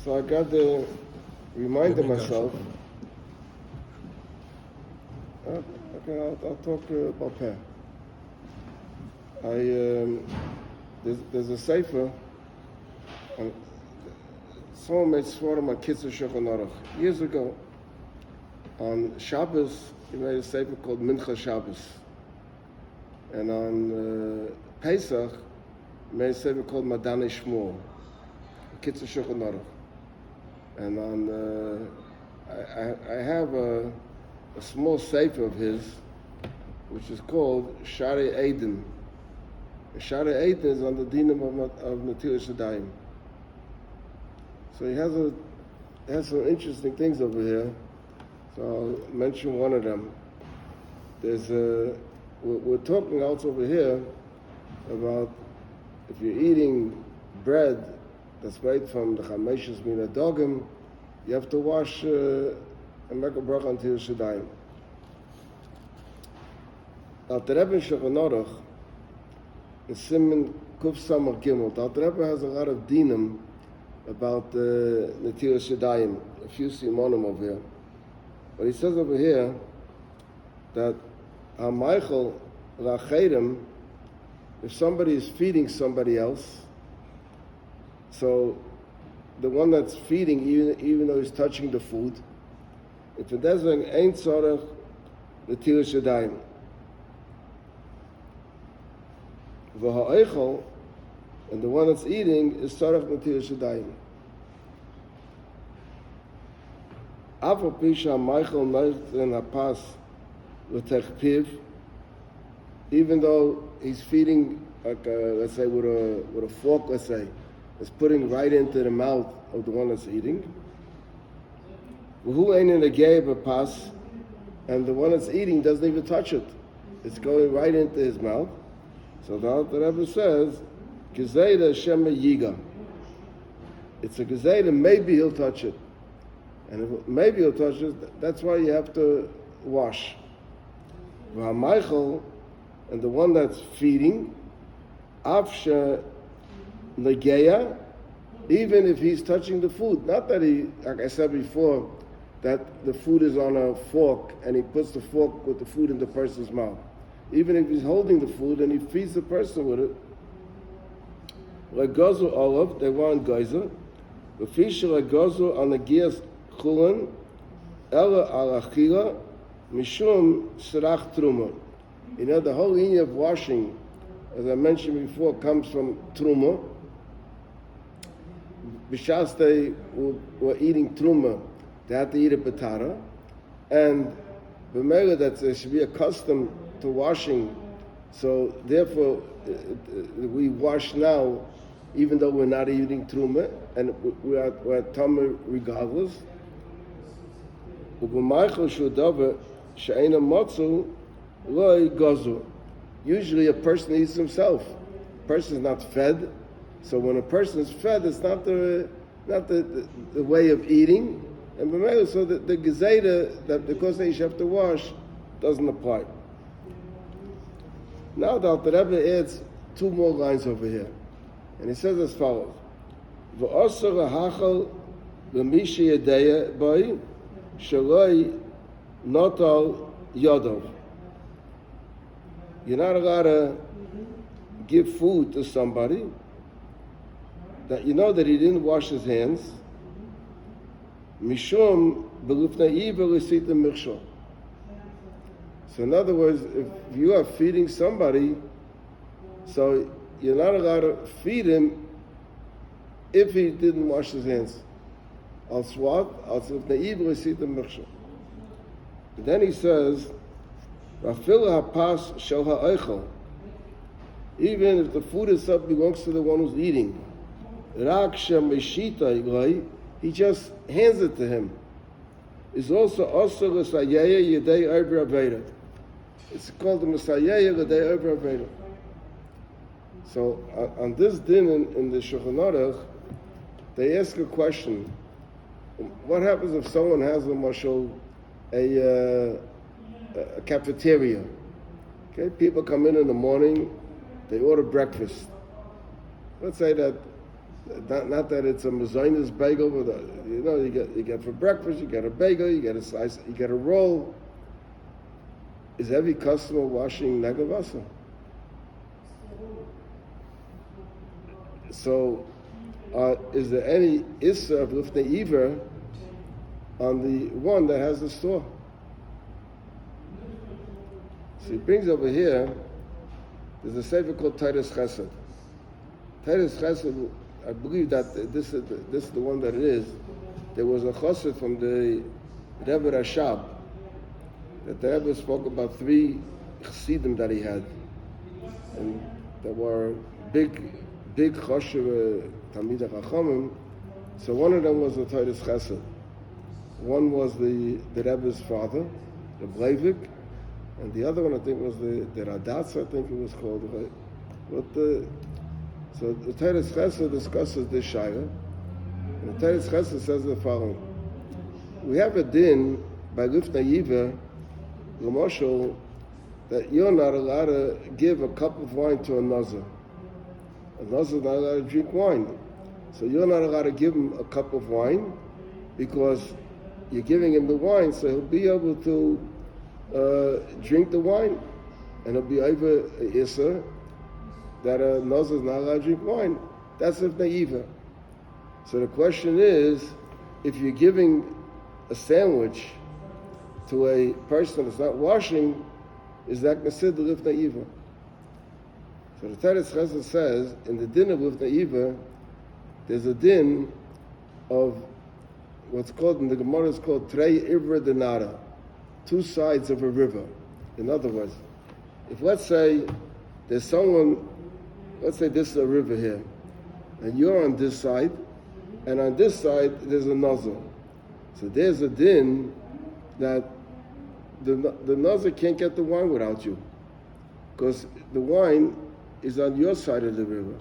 So I got to remind myself. Okay, I'll talk about Peh. There's a sefer. Someone made Svarim on Kitzur Shulchan Aruch years ago. On Shabbos, he made a sefer called Mincha Shabbos, and on Pesach, he made a sefer called Madane Shmuel, Kitzur Shulchan Aruch. And on I have a small sefer of his, which is called Shari Ydim. Shari Ydim is on the dinam of Natilas. So he has some interesting things over here. So I'll mention one of them. We're talking also over here about if you're eating bread that's made from the chameshes min adogim, you have to wash and make a bracha until Shaddai. Now the Rebbe in Shulchan Aruch, in Siman Kuf Samach Gimel, the Rebbe has a lot of dinim about Netilas Yadayim, a few simonim over here. But he says over here that HaMeichel L'Acherim, if somebody is feeding somebody else, so the one that's feeding, even though he's touching the food, if it doesn't, ain't tzorech Netilas Yadayim. V'ha'eichel, and the one that's eating is tzorech Netilas Yadayim. Afal pisha Michael Noiten Hapas L'Techpiv, even though he's feeding, like let's say with a fork, let's say, it's putting right into the mouth of the one that's eating. Who ain't in a gay pass, and the one that's eating doesn't even touch it; it's going right into his mouth. So the Rebbe says, "Gezeda Shema Yiga." It's a gezeda. Maybe he'll touch it, and if maybe he'll touch it. That's why you have to wash. V'haMeichel, and the one that's feeding, Afshe Negeya, even if he's touching the food, not that he, like I said before, that the food is on a fork and he puts the fork with the food in the person's mouth. Even if he's holding the food and he feeds the person with it, like Gozu Olav, they want Geyser, the fish like Gozu on the Gias Chulan, Ella al Achila, Mishum Serach Truma. You know, the whole idea of washing, as I mentioned before, comes from Truma. B'shas they were eating Truma, they had to eat a betara, and b'meila that they should be accustomed to washing, so therefore we wash now, even though we're not eating Truma, and we're Tamar regardless. Usually a person eats himself. A person is not fed. So when a person is fed, it's not the way of eating. And so the gezeda, that because they have to wash, doesn't apply. Now the Alter Rebbe adds two more lines over here. And he says as follows. V'osar hachal b'mishi yadeya b'ay shaloi notal yodov. You're not allowed to give food to somebody that you know that he didn't wash his hands. Mishum b'lufnei v'lisita michshol. So in other words, if you are feeding somebody, so you're not allowed to feed him if he didn't wash his hands. Al swat, al lufnei v'lisita michshol. And then he says, Rafil hapas shel ha'eichel. Even if the food itself belongs to the one who's eating, Rak shem meshita iglai, he just hands it to him. It's also l'sayeya yedei over aveda. It's called the Messiah l'dei over aveda. So on this din in the Shulchan Aruch, they ask a question: what happens if someone has a cafeteria? Okay, people come in the morning, they order breakfast. Let's say that Not that it's a mezainis bagel, but you get for breakfast, you get a bagel, you get a slice, you get a roll. Is every customer washing negavasa? So, is there any issa of lifnei iver on the one that has the store? So he brings over here, there's a sefer called Titus Chesed. Titus Chesed, I believe that this is the one that it is. There was a chassid from the Rebbe Rashab, that the Rebbe spoke about 3 chassidim that he had. And there were big choshev Talmidei Chachamim. So one of them was the Titus Chesed. One was the Rebbe's father, the Breivik, and the other one I think was the Radatz, I think it was called. Right? So the Titus Chesed discusses this shayla, and the Titus Chesed says the following: we have a din by lifnei iver, l'moshel, that you're not allowed to give a cup of wine to a nazir. A nazir is not allowed to drink wine, so you're not allowed to give him a cup of wine because you're giving him the wine, so he'll be able to drink the wine, and he'll be over Issa that a nazir is not allowed to drink wine. That's if naiva. So the question is, if you're giving a sandwich to a person that's not washing, is that considered if naiva? So the Titus Chesed says, in the din of naiva, there's a din of what's called in the Gemara is called Trei Ivra Denara, 2 sides of a river. In other words, if let's say there's someone, let's say this is a river here, and you're on this side, and on this side there's a nazir. So there's a din that the nazir can't get the wine without you, because the wine is on your side of the river.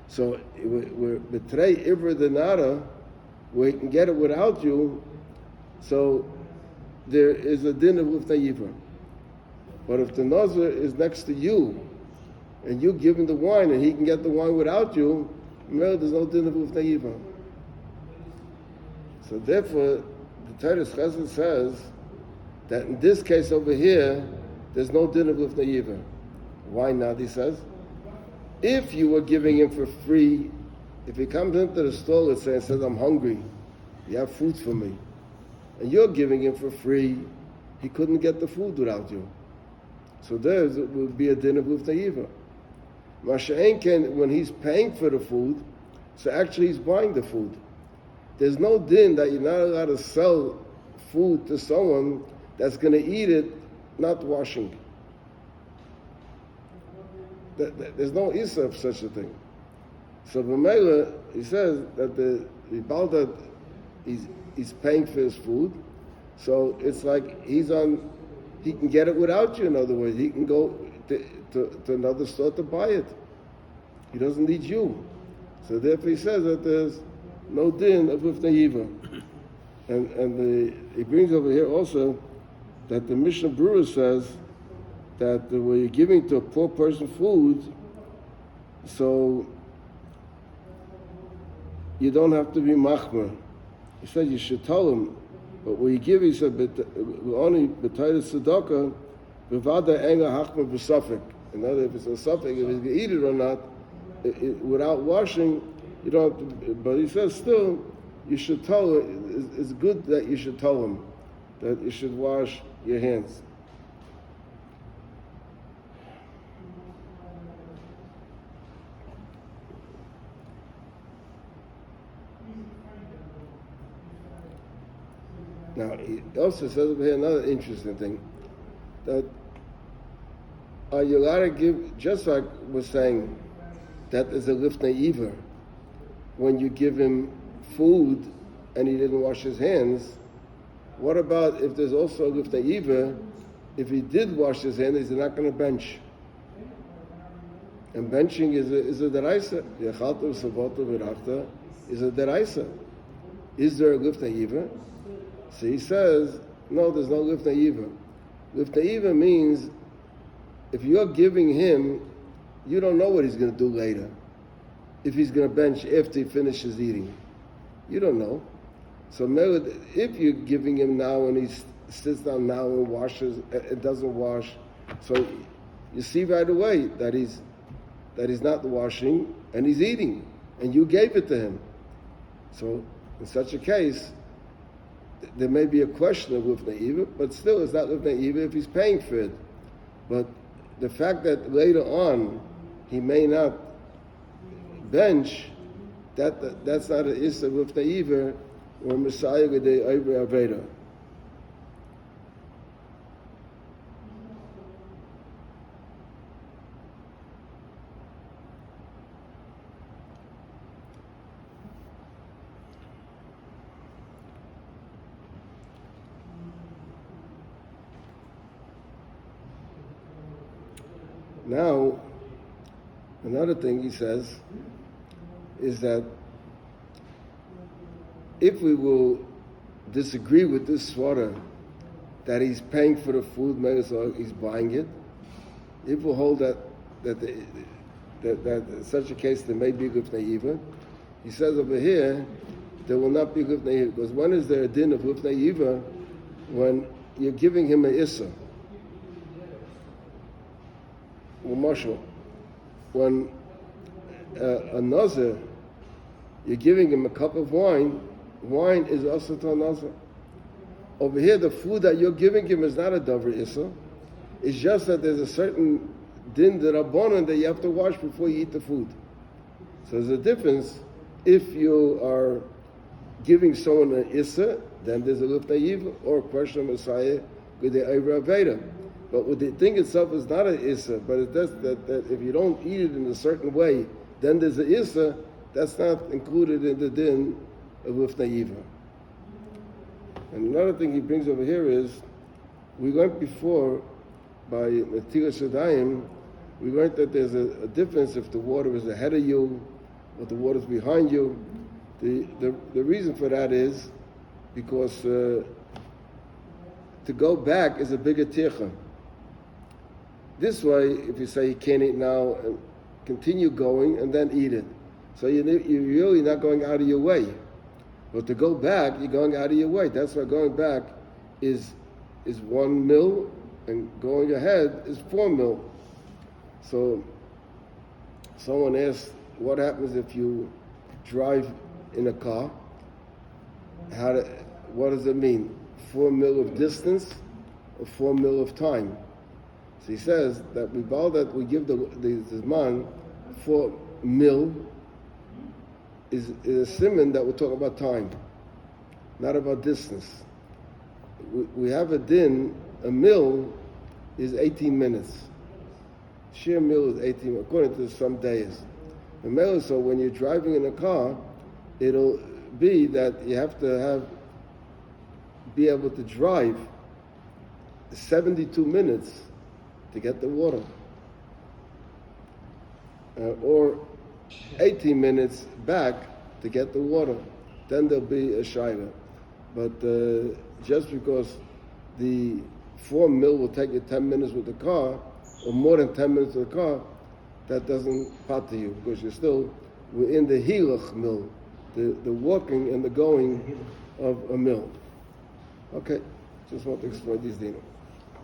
So we're Trei Ivra Denara, where he can get it without you, so there is a din of lifnei iver. But if the nazir is next to you, and you give him the wine, and he can get the wine without you, there's no din of lifnei iver. So therefore, the Titus Chesed says that in this case over here, there's no din of lifnei iver. Why not? He says, if you were giving him for free, if he comes into the store and says, I'm hungry, you have food for me, and you're giving him for free, he couldn't get the food without you. So there would be a din of lifnei iver. Masha'en can, when he's paying for the food, so actually he's buying the food. There's no din that you're not allowed to sell food to someone that's going to eat it not washing. There's no issa of such a thing. So B'meila, he says that the Balda, he's paying for his food, so it's like he can get it without you. In other words, he can go to another store to buy it. He doesn't need you. So therefore he says that there's no din of lifnei iver. And he brings over here also that the Mishnah Berurah says that when you're giving to a poor person food, so you don't have to be machmer. He said you should tell him, but when you give, he said, only b'tayda tzedakah, b'vada enga hachmer b'safek. In other words, if it's a safek, if he's going to eat it or not, without washing, you don't have to, but he says still, you should tell him, it's good that you should tell him that you should wash your hands. Now, he also says over here another interesting thing, that are you allowed to give, just like we're saying, that is a lifnei iver, when you give him food and he didn't wash his hands, what about if there's also a lifnei iver, if he did wash his hands, he's not going to bench? And benching is a deraisa. Yechalta v'savota v'rachta is a deraisa. Is there a lifnei iver? So he says, no, there's no lifnei iver. Lifnei iver means if you're giving him, you don't know what he's going to do later. if he's going to bench after he finishes eating? You don't know. So if you're giving him now and he sits down now and washes, it doesn't wash, so you see right away that he's not washing and he's eating, and you gave it to him. So in such a case, there may be a question of Lifnei Iva, but still it's not Lifnei Iva if he's paying for it. But the fact that later on he may not bench, that's not an issa with the Iva or Messiah with the Ivra Aveda. Now, another thing he says is that if we will disagree with this swatter that he's paying for the food, maybe so he's buying it, if we hold that in such a case there may be Lifnei Iva, he says over here there will not be Lifnei Iva, because when is there a din of Lifnei Iva? When you're giving him an issa. When a nazir, you're giving him a cup of wine, wine is also to a nazir. Over here, the food that you're giving him is not a davar issa. It's just that there's a certain din d'rabbanan that you have to wash before you eat the food. So there's a difference. If you are giving someone an issa, then there's a lifnei iva or a question of Messiah with the Ivra Aveda. But with the thing itself is not an issa, but it does that if you don't eat it in a certain way, then there's an issa, that's not included in the din of lifnei iva. And another thing he brings over here is, we went before by netilas yadayim, we learned that there's a difference if the water is ahead of you or the water is behind you. The reason for that is because to go back is a bigger tircha. This way, if you say you can't eat now, and continue going and then eat it. So you're really not going out of your way. But to go back, you're going out of your way. That's why going back is 1 mil, and going ahead is 4 mil. So someone asked, what happens if you drive in a car? What does it mean? 4 mil of distance or 4 mil of time? So he says that we give the man 4 mil is a simon that we're talking about time, not about distance. We have a din, a mil is 18 minutes. Sheer mil is 18, according to some days. So when you're driving in a car, it'll be that you have to be able to drive 72 minutes to get the water, or 18 minutes back to get the water. Then there'll be a shaila. But just because the 4 mil will take you 10 minutes with the car, or more than 10 minutes with the car, that doesn't pater you, because you're still within the hilach mil, the walking and the going of a mil. Okay, just want to explain these dinim.